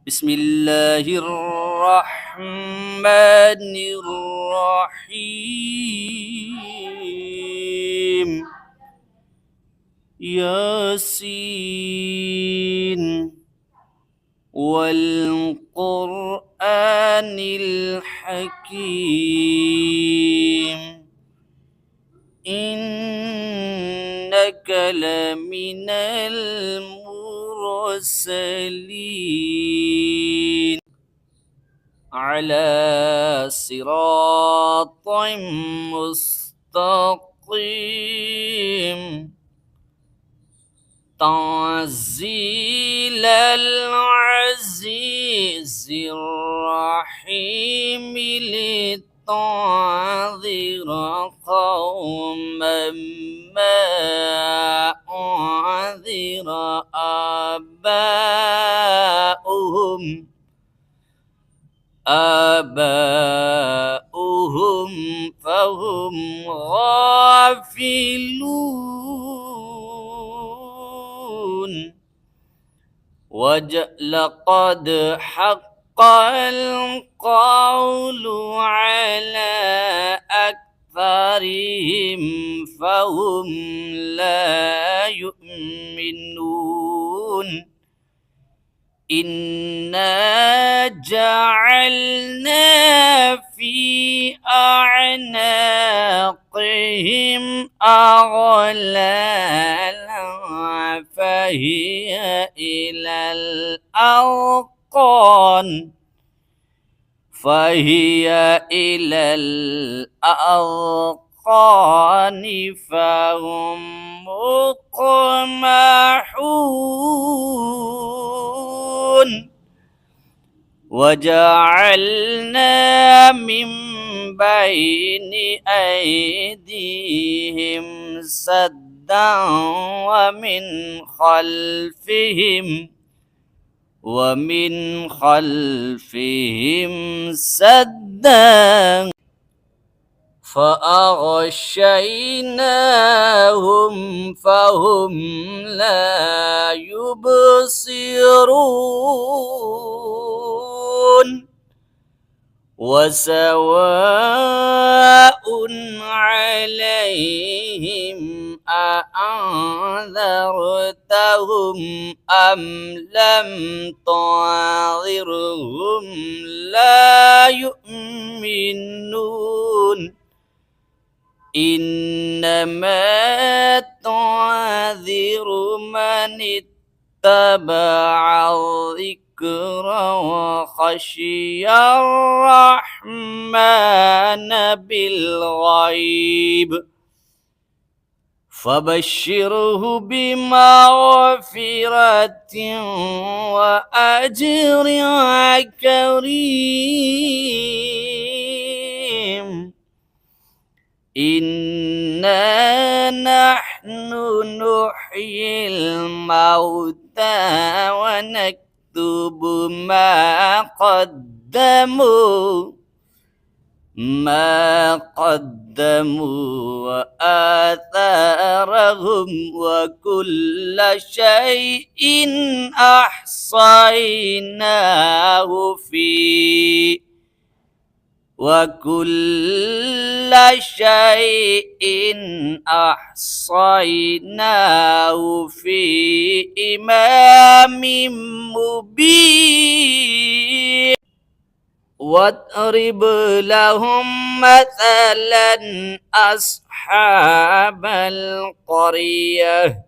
Bismillahirrahmanirrahim. Yasin wal Qur'anil Hakim. Innaka laminal mursalin ala siratim mustaqim tanzilal azizir rahim litunzira qauman ma unzira aba'uhum fahum ghafilun. Laqad haqqal qawlu ala aktharihim fahum la yu'minun. Inna ja'alna fi a'naqihim aghlalan fahiya ilal azqan fahum muqmahun. Waja'alna min baini aydihim saddan wa min khalfihim saddan فأغشيناهم فهم لا يبصرون. وسواء عليهم أأنذرتهم أم لم تنذرهم لا يؤمنون. إنما تنذر من اتبع الذكر وخشي الرحمن بالغيب فبشره بمغفرة وأجر كريم. Inna nahnu nuhyil mauta wa naktubu ma qaddamu wa atharahum wa kulla shay'in ahsaynahu fi وَكُلَّ شَيْءٍ أَحْصَيْنَاهُ فِي إِمَامٍ مُبِينٍ. وَاضْرِبْ لَهُم مَّثَلًا أَصْحَابَ الْقَرْيَةِ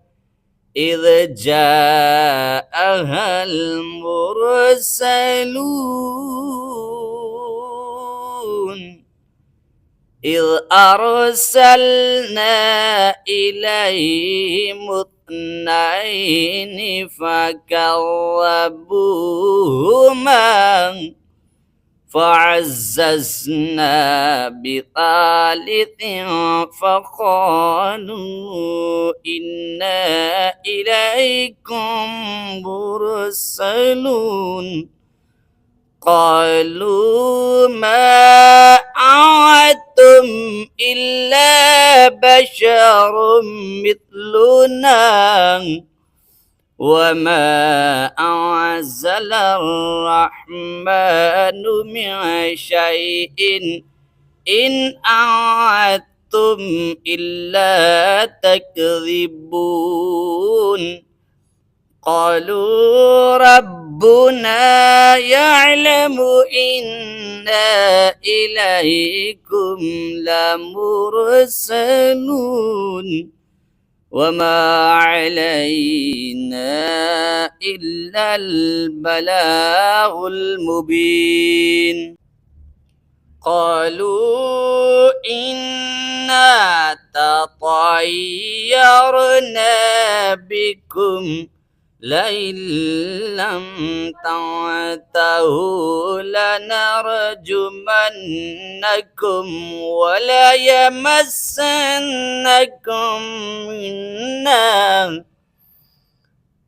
إِذْ جَاءَهَا الْمُرْسَلُونَ إذ أرسلنا إليهم اثنين فكذبوهما فعززنا بثالث فقالوا إنا إليكم مرسلون. قالوا ما أنتم إلا بشر مثلنا وما أنزل الرحمن من شيء إن أنتم إلا تكذبون قالوا ربنا يعلم إنا إليكم لمرسلون وما علينا إلا البلاغ المبين قالوا إنا تطيرنا بكم لئن لم تنتهوا لنرجمنكم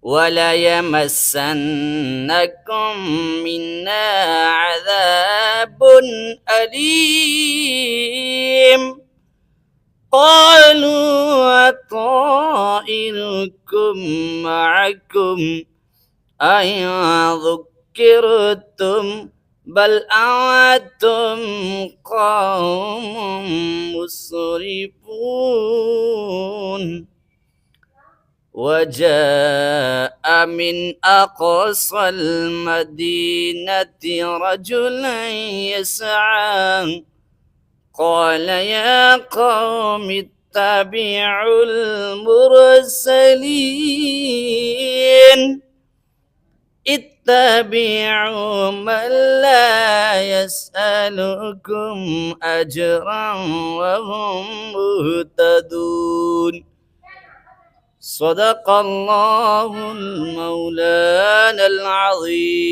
وليمسنكم منا عذاب أليم قالوا طائركم معكم أئن ذكرتم بل أنتم قوم مسرفون وجاء من أقصى المدينة رجل يسعى قال يا قوم اتبعوا المرسلين اتبعوا من لا يسألكم أجرا وهم مهتدون صدق الله المولانا العظيم